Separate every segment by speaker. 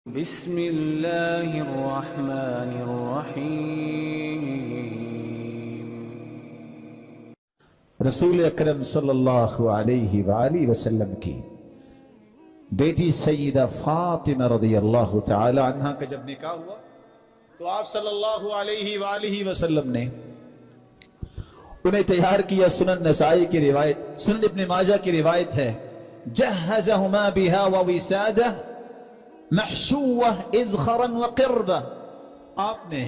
Speaker 1: بسم اللہ الرحمن الرحیم۔
Speaker 2: رسول اکرم صلی اللہ علیہ وآلہ وسلم کی بیٹی سیدہ فاطمہ رضی اللہ تعالی عنہ کا جب نکاح ہوا تو آپ صلی اللہ علیہ وآلہ وسلم نے انہیں تیار کیا۔ سنن نسائی کی روایت، سنن ابن ماجہ کی روایت ہے، جہزہما بہا ووسادہ محشوہ اذخرا وقربہ، آپ نے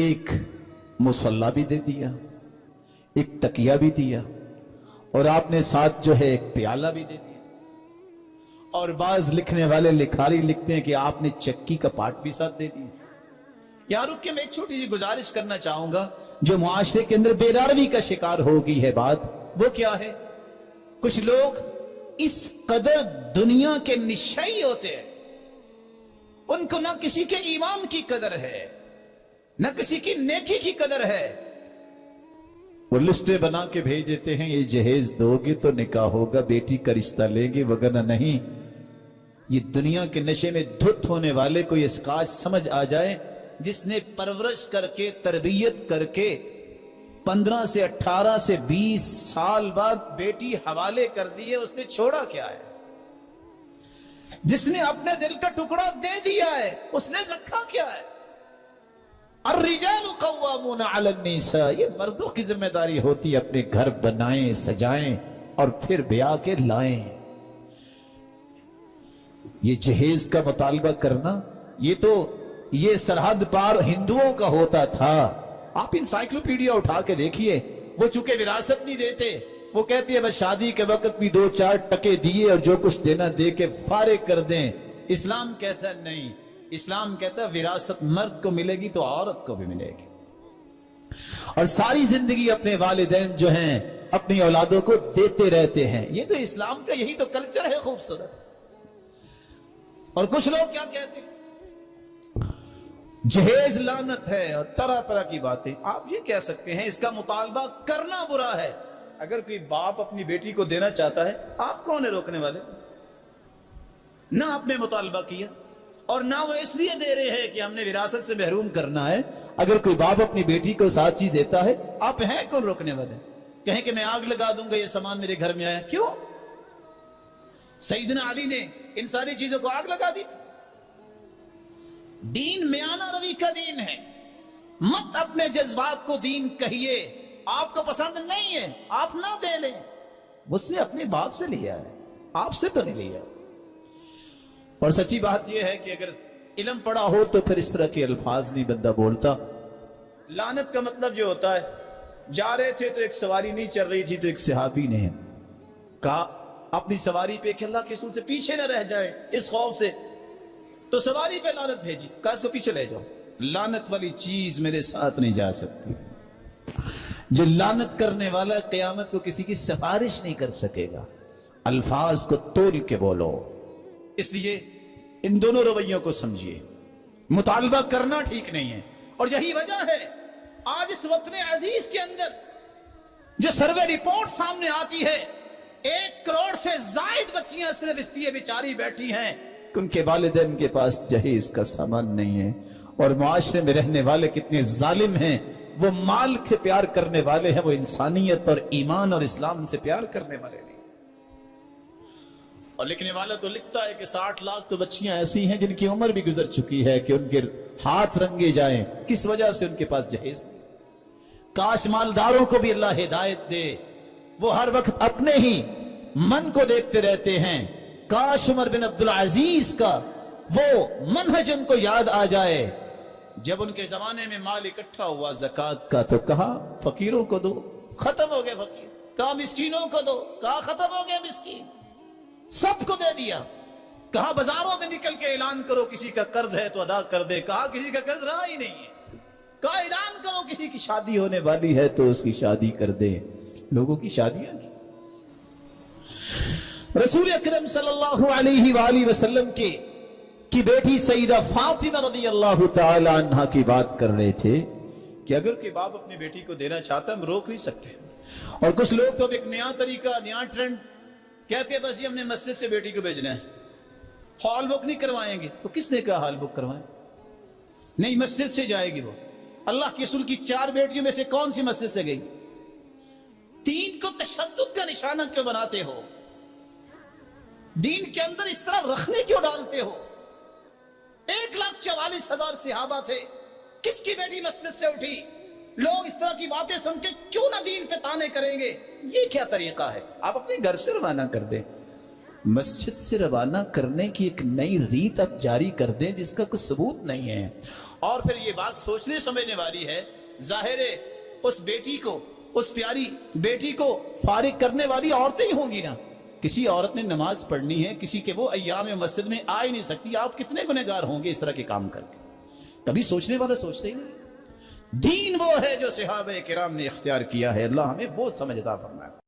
Speaker 2: ایک مصلی بھی دے دیا، ایک تکیہ بھی دیا، اور آپ نے ساتھ جو ہے ایک پیالہ بھی دے دیا۔ اور بعض لکھنے والے لکھاری لکھتے ہیں کہ آپ نے چکی کا پاٹ بھی ساتھ دے دیا۔ یہاں رک کے میں ایک چھوٹی سی گزارش کرنا چاہوں گا، جو معاشرے کے اندر بے روی کا شکار ہو گئی ہے بات، وہ کیا ہے؟ کچھ لوگ اس قدر دنیا کے نشئی ہوتے ہیں، ان کو نہ کسی کے ایمان کی قدر ہے، نہ کسی کی نیکی کی قدر ہے۔ وہ لسٹیں بنا کے بھیج دیتے ہیں، یہ جہیز دو گے تو نکاح ہوگا، بیٹی کا رشتہ لیں گے وگرنہ نہیں۔ یہ دنیا کے نشے میں دھت ہونے والے کو یہ اسکاج سمجھ آ جائے، جس نے پرورش کر کے تربیت کر کے 15 سے 18 سے 20 سال بعد بیٹی حوالے کر دی ہے، اس نے چھوڑا کیا ہے؟ جس نے اپنے دل کا ٹکڑا دے دیا ہے، اس نے رکھا کیا ہے؟ الرجال قوامون علی النساء، یہ مردوں کی ذمہ داری ہوتی ہے، اپنے گھر بنائیں سجائیں اور پھر بیاہ کے لائیں۔ یہ جہیز کا مطالبہ کرنا یہ سرحد پار ہندوؤں کا ہوتا تھا۔ آپ انسائکلوپیڈیا اٹھا کے دیکھیے، وہ چونکہ وراثت نہیں دیتے، وہ کہتے ہیں بس شادی کے وقت بھی 2-4 ٹکے دیے اور جو کچھ دینا دے کے فارغ کر دیں۔ اسلام کہتا ہے نہیں، اسلام کہتا ہے وراثت مرد کو ملے گی تو عورت کو بھی ملے گی، اور ساری زندگی اپنے والدین جو ہیں اپنی اولادوں کو دیتے رہتے ہیں۔ یہ تو اسلام کا یہی تو کلچر ہے خوبصورت۔ اور کچھ لوگ کیا کہتے ہیں؟ جہیز لعنت ہے اور طرح طرح کی باتیں۔ آپ یہ کہہ سکتے ہیں اس کا مطالبہ کرنا برا ہے۔ اگر کوئی باپ اپنی بیٹی کو دینا چاہتا ہے، آپ کون ہے روکنے والے؟ نہ آپ نے مطالبہ کیا اور نہ وہ اس لیے دے رہے ہیں کہ ہم نے وراثت سے محروم کرنا ہے۔ اگر کوئی باپ اپنی بیٹی کو ساتھ چیز دیتا ہے، آپ ہیں کون روکنے والے؟ کہیں کہ میں آگ لگا دوں گا یہ سامان میرے گھر میں آیا، کیوں؟ سیدنا علی نے ان ساری چیزوں کو آگ لگا دی تھی۔ دین میانہ روی کا دین ہے، مت اپنے جذبات کو دین کہیے۔ آپ کو پسند نہیں ہے، آپ نہ دے لیں، اس نے اپنے باپ سے لیا ہے، آپ سے تو نہیں لیا۔ اور سچی بات یہ ہے کہ اگر علم پڑا ہو تو پھر اس طرح کے الفاظ نہیں بندہ بولتا۔ لعنت کا مطلب جو ہوتا ہے، جا رہے تھے تو ایک سواری نہیں چل رہی تھی تو ایک صحابی نے کہا اپنی سواری پہ کہ اللہ کے رسول سے پیچھے نہ رہ جائے اس خوف سے، تو سواری پہ لعنت بھیجی، کہا اس کو پیچھے لے جاؤ، لعنت والی چیز میرے ساتھ نہیں جا سکتی۔ جو لعنت کرنے والا قیامت کو کسی کی سفارش نہیں کر سکے گا۔ الفاظ کو تول کے بولو۔ اس لیے ان دونوں رویوں کو سمجھیے، مطالبہ کرنا ٹھیک نہیں ہے۔ اور یہی وجہ ہے آج اس وطن عزیز کے اندر جو سروے رپورٹ سامنے آتی ہے، 1 کروڑ سے زائد بچیاں صرف اس لیے بیچاری بیٹھی ہیں کہ ان کے والدین کے پاس جہیز کا سامان نہیں ہے۔ اور معاشرے میں رہنے والے کتنے ظالم ہیں، وہ مال کے پیار کرنے والے ہیں، وہ انسانیت اور ایمان اور اسلام سے پیار کرنے والے نہیں۔ اور لکھنے والا تو لکھتا ہے کہ 60 لاکھ تو بچیاں ایسی ہیں جن کی عمر بھی گزر چکی ہے کہ ان کے ہاتھ رنگے جائیں، کس وجہ سے ان کے پاس جہیز نہیں۔ کاش مالداروں کو بھی اللہ ہدایت دے، وہ ہر وقت اپنے ہی من کو دیکھتے رہتے ہیں۔ کاش عمر بن عبدالعزیز کا وہ منہج ان کو یاد آ جائے۔ جب ان کے زمانے میں مال اکٹھا ہوا زکوٰۃ کا تو کہا فقیروں کو دو، ختم ہو گئے فقیر۔ کہا مسکینوں کو دو، کہا ختم ہو گئے مسکین۔ سب کو دے دیا۔ کہا بازاروں میں نکل کے اعلان کرو کسی کا قرض ہے تو ادا کر دے، کہا کسی کا قرض رہا ہی نہیں ہے۔ کہا اعلان کرو کسی کی شادی ہونے والی ہے تو اس کی شادی کر دے۔ لوگوں کی شادیاں کی۔ رسول اکرم صلی اللہ علیہ وآلہ وسلم کی بیٹی سیدہ فاطمہ رضی اللہ تعالی عنہ کی بات کر رہے تھے کہ اگر کوئی باپ اپنی بیٹی کو دینا چاہتا ہم روک نہیں سکتے۔ اور کچھ لوگ تو اب ایک نیا طریقہ، نیا ٹرینڈ کہتے ہیں بس یہ ہم نے مسجد سے بیٹی کو بھیجنا ہے، ہال بک نہیں کروائیں گے تو کس نے کہا ہال بک کروائیں؟ نہیں، مسجد سے جائے گی وہ۔ اللہ کے رسول کی 4 بیٹیوں میں سے کون سی مسجد سے گئی؟ دین کو تشدد کا نشانہ کیوں بناتے ہو؟ دین کے اندر اس طرح رکھنے کیوں ڈالتے ہو؟ 1,44,000 صحابہ تھے، کس کی بیٹی مسجد سے اٹھی؟ لوگ اس طرح کی باتیں سن کے کیوں نہ دین پہ تانے کریں گے؟ یہ کیا طریقہ ہے؟ آپ اپنے گھر سے روانہ کر دیں، مسجد سے روانہ کرنے کی ایک نئی ریت آپ جاری کر دیں جس کا کوئی ثبوت نہیں ہے۔ اور پھر یہ بات سوچنے سمجھنے والی ہے، ظاہر ہے اس بیٹی کو، اس پیاری بیٹی کو فارغ کرنے والی عورتیں ہی ہوں گی نا۔ کسی عورت نے نماز پڑھنی ہے، کسی کے وہ ایام مسجد میں آ ہی نہیں سکتی، آپ کتنے گنہگار ہوں گے اس طرح کے کام کر کے؟ کبھی سوچنے والا سوچتے ہی نہیں۔ دین وہ ہے جو صحابہ کرام نے اختیار کیا ہے، اللہ ہمیں وہ سمجھ عطا فرمائے۔